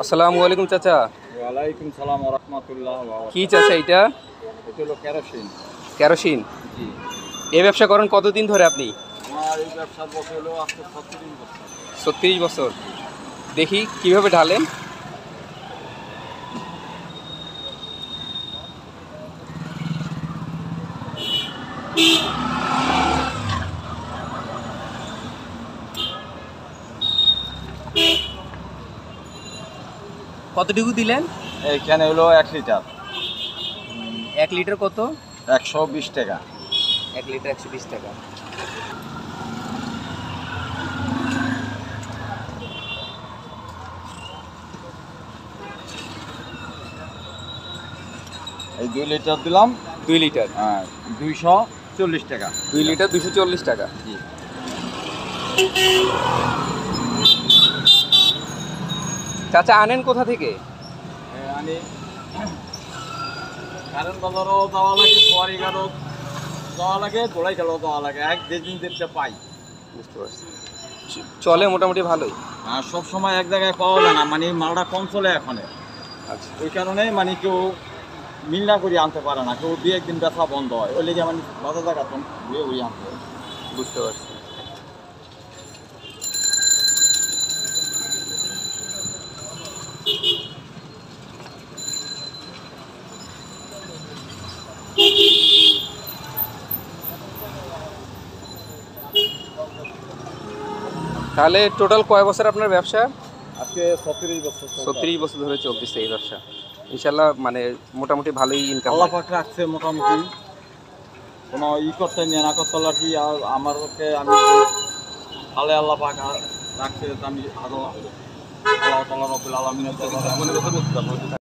আসসালামু আলাইকুম চাচা। ওয়ালাইকুম সালাম ওয়া রাহমাতুল্লাহ ওয়া বারাকাতুহু। কি চাচা এটা? এটা হলো কেরোসিন। কেরোসিন। জি। এই ব্যবসা করেন কতদিন ধরে আপনি? আমার এই ব্যবসার বছর হলো আজকে 36 বছর। 36 বছর। দেখি কিভাবে ঢালেন। কতটুকু দিলেন? এইখানে হলো 1 লিটার। 1 লিটার কত? 120 টাকা। 1 লিটার 120 টাকা। এই 2 লিটার দিলাম। 2 লিটার। হ্যাঁ, 240 টাকা। 2 লিটার 240 টাকা। জি। চাচা আনেন কোথা থেকে? আমি কারণ বাজারও যাওয়া লাগে, সোয়ারিঘাটও যাওয়া লাগে, গোড়াইখালেও যাওয়া লাগে। এক যেদিন যেটা পাই। বুঝতে পারছি। চলে মোটামুটি ভালোই। আর সব সময় এক জায়গায় পাওয়া যায় না, মানে মালটা কম চলে এখানে। আচ্ছা। ওই কারণে মানে কেউ মিল না করে আনতে পারে না, কেউ 2 একদিন ব্যথা বন্ধ হয়, ওই লেগে মানে বাজার জায়গা তো ঘুরে ঘুরে আনতে হয়। বুঝতে পারছি। তাহলে টোটাল কয় বছর আপনার ব্যবসা? আজকে 36 বছর। 36 বছর ধরে চলতেছে এই ব্যবসা। ইনশাল্লাহ মানে মোটামুটি ভালোই ইনকাম আল্লাহ হয়। পাক রাখছে মোটামুটি, কোনো করতে নিয়ে না করতে আর কি। আর আমারকে আমি তাহলে আল্লাহ পাক রাখছে, আমি আরো আল্লাহ তাআলা রব্বুল আলামিনের